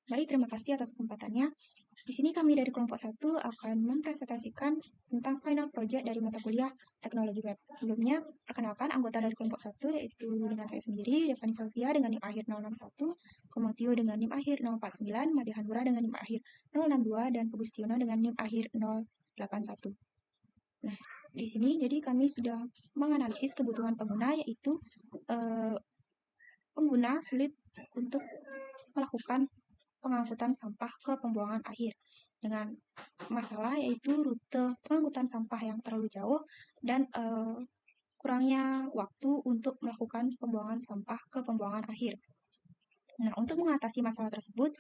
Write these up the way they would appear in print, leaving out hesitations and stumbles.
Baik, terima kasih atas kesempatannya. Di sini kami dari kelompok 1 akan mempresentasikan tentang final project dari mata kuliah Teknologi Web. Sebelumnya, perkenalkan anggota dari kelompok 1 yaitu dengan saya sendiri, Devani Sofia dengan NIM akhir 061, Komotio dengan NIM akhir 049, Made Handura dengan NIM akhir 062, dan Pugustiono dengan NIM akhir 081. Nah, di sini jadi kami sudah menganalisis kebutuhan pengguna yaitu pengguna sulit untuk melakukan pengangkutan sampah ke pembuangan akhir dengan masalah yaitu rute pengangkutan sampah yang terlalu jauh dan kurangnya waktu untuk melakukan pembuangan sampah ke pembuangan akhir. Nah, untuk mengatasi masalah tersebut,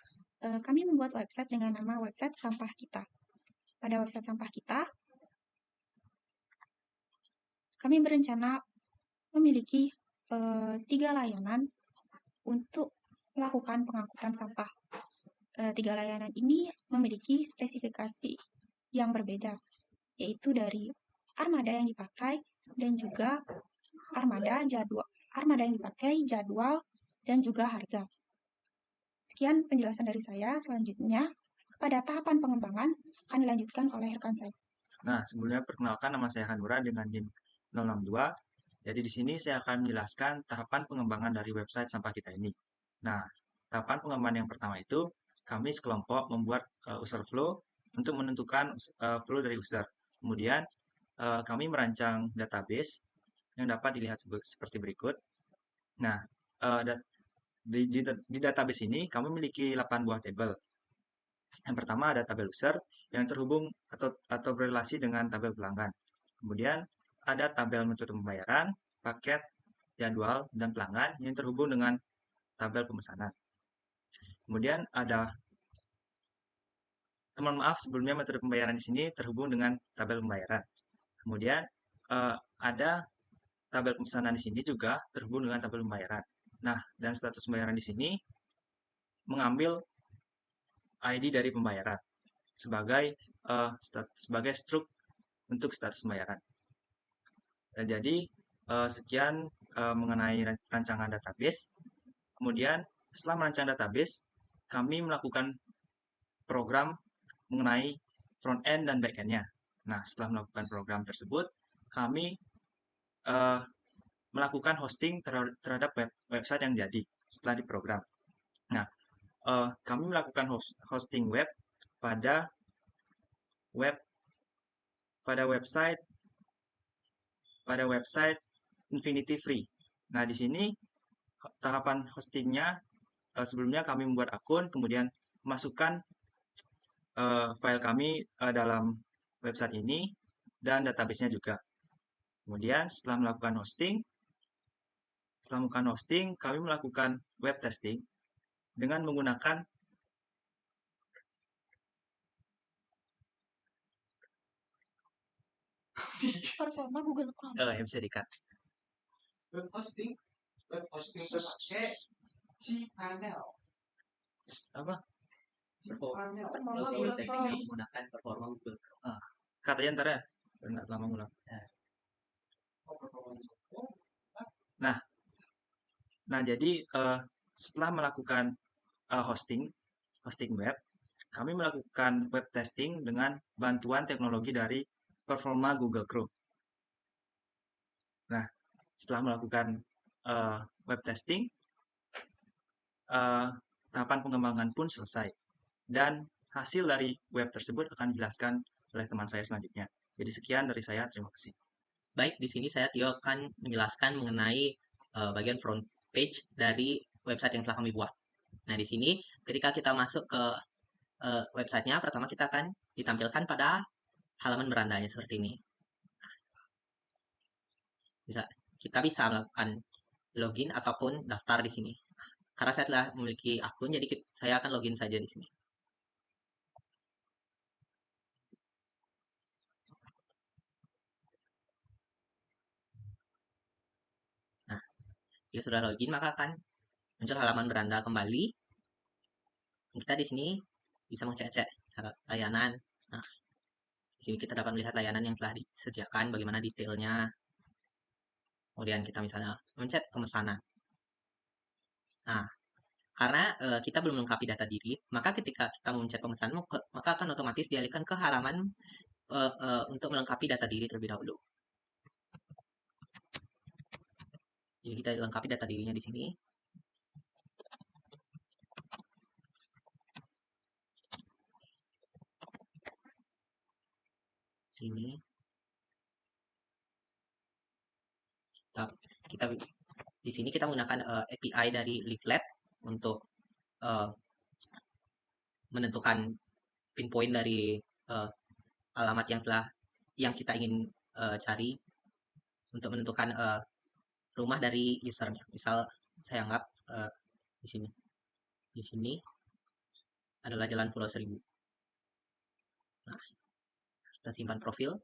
kami membuat website dengan nama website sampah kita. Pada website sampah kita, kami berencana memiliki 3 layanan untuk melakukan pengangkutan sampah. 3 layanan ini memiliki spesifikasi yang berbeda, yaitu dari armada yang dipakai dan juga armada yang dipakai, jadwal, dan juga harga. Sekian penjelasan dari saya. Selanjutnya, kepada tahapan pengembangan akan dilanjutkan oleh rekan saya. Nah, sebelumnya perkenalkan, nama saya Handura dengan NIM 062. Jadi di sini saya akan menjelaskan tahapan pengembangan dari website sampah kita ini. Nah, tahapan pengembangan yang pertama itu kami sekelompok membuat user flow untuk menentukan flow dari user. Kemudian kami merancang database yang dapat dilihat seperti berikut. Nah, di database ini kami memiliki 8 buah tabel. Yang pertama ada tabel user yang terhubung atau berrelasi dengan tabel pelanggan. Kemudian ada tabel metode pembayaran, paket, jadwal, dan pelanggan yang terhubung dengan tabel pemesanan. Kemudian ada, mohon maaf sebelumnya, metode pembayaran di sini terhubung dengan tabel pembayaran. Kemudian ada tabel pemesanan di sini juga terhubung dengan tabel pembayaran. Nah, dan status pembayaran di sini mengambil ID dari pembayaran sebagai struk untuk status pembayaran. Jadi sekian mengenai rancangan database. Kemudian setelah merancang database, kami melakukan program mengenai front end dan back end-nya. Nah, setelah melakukan program tersebut, kami melakukan hosting terhadap website yang jadi setelah diprogram. Nah, kami melakukan hosting web pada website Infinity Free. Nah, di sini tahapan hostingnya sebelumnya kami membuat akun, kemudian masukkan file kami dalam website ini dan database-nya juga. Kemudian setelah melakukan hosting, kami melakukan web testing dengan menggunakan Performa Google Chrome. yang bisa di-cut. Web hosting pakai cPanel. Apa? cPanel. Performa Kalau Google tekniknya Chrome. menggunakan performa Google Chrome. Cut aja ntar ya, biar nggak lama ngulang. Nah, jadi setelah melakukan hosting web, kami melakukan web testing dengan bantuan teknologi dari performa Google Chrome. Nah, setelah melakukan web testing, tahapan pengembangan pun selesai. Dan hasil dari web tersebut akan dijelaskan oleh teman saya selanjutnya. Jadi sekian dari saya, terima kasih. Baik, di sini saya Tio akan menjelaskan mengenai bagian front page dari website yang telah kami buat. Nah, di sini ketika kita masuk ke websitenya, pertama kita akan ditampilkan pada halaman berandanya seperti ini. Kita bisa melakukan login ataupun daftar di sini. Karena saya telah memiliki akun, jadi saya akan login saja di sini. Nah, jika sudah login, maka akan muncul halaman beranda kembali. Kita di sini bisa mengecek layanan. Nah, di sini kita dapat melihat layanan yang telah disediakan, bagaimana detailnya. Kemudian kita misalnya mencet pemesanan. Nah, Karena kita belum melengkapi data diri, maka ketika kita memencet pemesanan, maka akan otomatis dialihkan ke halaman untuk melengkapi data diri terlebih dahulu. Jadi kita lengkapi data dirinya di sini. Ini kita di sini kita menggunakan API dari Leaflet untuk menentukan pinpoint dari alamat yang kita ingin cari untuk menentukan rumah dari usernya. Misal saya anggap di sini adalah Jalan Pulau Seribu. Nah, kita simpan profil.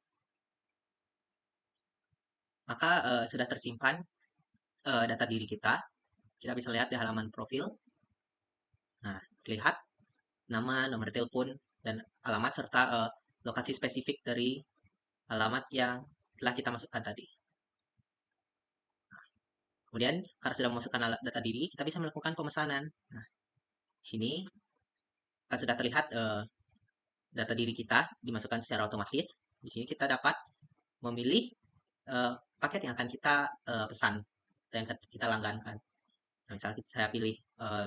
Maka sudah tersimpan data diri kita. Kita bisa lihat di halaman profil. Nah, terlihat nama, nomor telepon, dan alamat serta lokasi spesifik dari alamat yang telah kita masukkan tadi. Nah, kemudian karena sudah memasukkan data diri, kita bisa melakukan pemesanan. Nah, di sini kan sudah terlihat data diri kita dimasukkan secara otomatis. Di sini kita dapat memilih paket yang akan kita pesan dan yang kita langgankan. Nah, misalnya saya pilih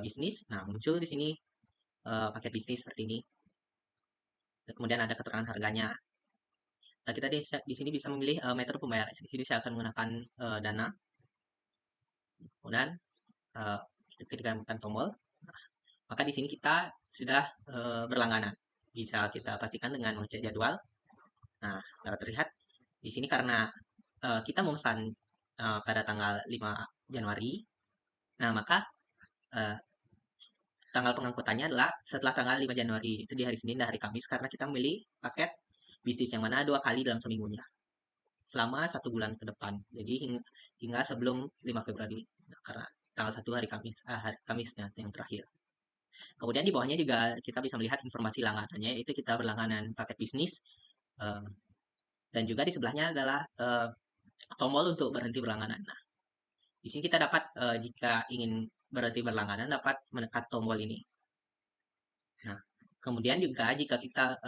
bisnis, nah muncul di sini paket bisnis seperti ini. Dan kemudian ada keterangan harganya. Nah, kita di sini bisa memilih metode pembayarannya. Di sini saya akan menggunakan Dana. Kemudian ketika menekan tombol, maka di sini kita sudah berlangganan. Bisa kita pastikan dengan mengecek jadwal. Nah, dapat terlihat di sini karena kita memesan pada tanggal 5 Januari. Nah, maka tanggal pengangkutannya adalah setelah tanggal 5 Januari. Itu di hari Senin dan hari Kamis karena kita memilih paket bisnis yang mana 2 kali dalam seminggunya. Selama 1 bulan ke depan. Jadi hingga sebelum 5 Februari. Nah, karena tanggal 1 hari Kamis, Kamisnya yang terakhir. Kemudian di bawahnya juga kita bisa melihat informasi langganannya, yaitu kita berlangganan paket bisnis. Dan juga di sebelahnya adalah tombol untuk berhenti berlangganan. Nah, di sini kita dapat jika ingin berhenti berlangganan dapat menekan tombol ini. Nah, kemudian juga jika kita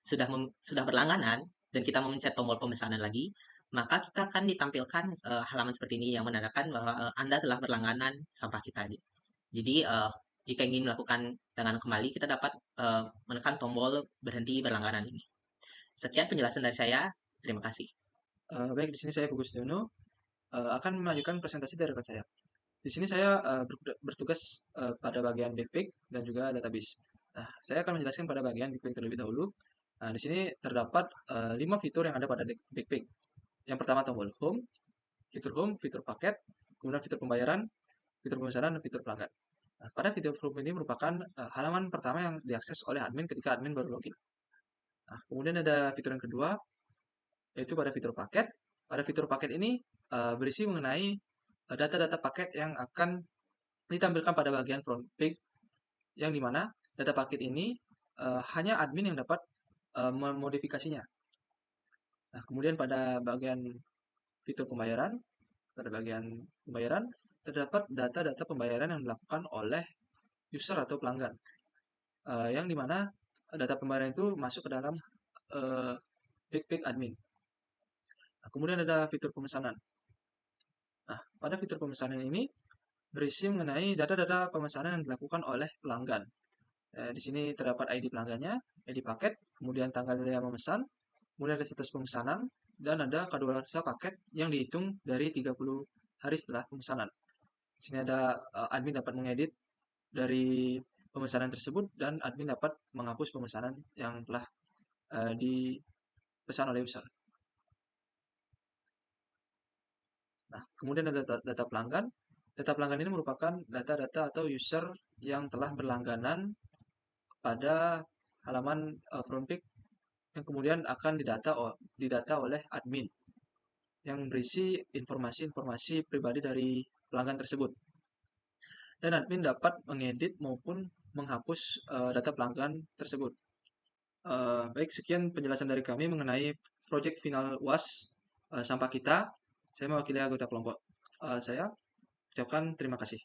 sudah berlangganan dan kita memencet tombol pemesanan lagi, maka kita akan ditampilkan halaman seperti ini yang menandakan bahwa Anda telah berlangganan sampah kita. Jadi jika ingin melakukan langganan kembali, kita dapat menekan tombol berhenti berlangganan ini. Sekian penjelasan dari saya. Terima kasih. Baik, di sini saya Pugus Dono akan melanjutkan presentasi dari rekan saya. Di sini saya bertugas pada bagian backpack dan juga database. Nah, saya akan menjelaskan pada bagian backpack terlebih dahulu. Nah, di sini terdapat 5 fitur yang ada pada backpack. Yang pertama tombol home, fitur paket, kemudian fitur pembayaran, fitur pemesanan, dan fitur pelanggan. Nah, pada fitur home ini merupakan halaman pertama yang diakses oleh admin ketika admin baru login. Nah, kemudian ada fitur yang kedua, yaitu pada fitur paket. Pada fitur paket ini berisi mengenai data-data paket yang akan ditampilkan pada bagian front page, yang dimana data paket ini hanya admin yang dapat memodifikasinya. Nah, kemudian pada bagian fitur pembayaran, terdapat data-data pembayaran yang dilakukan oleh user atau pelanggan, yang dimana data pembayaran itu masuk ke dalam backpack admin. Nah, kemudian ada fitur pemesanan. Nah, pada fitur pemesanan ini berisi mengenai data-data pemesanan yang dilakukan oleh pelanggan. Di sini terdapat ID pelanggannya, ID paket, kemudian tanggal dia memesan, kemudian ada status pemesanan, dan ada kadaluarsa paket yang dihitung dari 30 hari setelah pemesanan. Di sini ada admin dapat mengedit dari pemesanan tersebut dan admin dapat menghapus pemesanan yang telah dipesan oleh user. Nah, kemudian ada data pelanggan. Data pelanggan ini merupakan data-data atau user yang telah berlangganan pada halaman front page yang kemudian akan didata oleh admin yang berisi informasi-informasi pribadi dari pelanggan tersebut. Dan admin dapat mengedit maupun menghapus data pelanggan tersebut. Baik, sekian penjelasan dari kami mengenai project final UAS sampah kita. Saya mewakili anggota kelompok saya ucapkan terima kasih.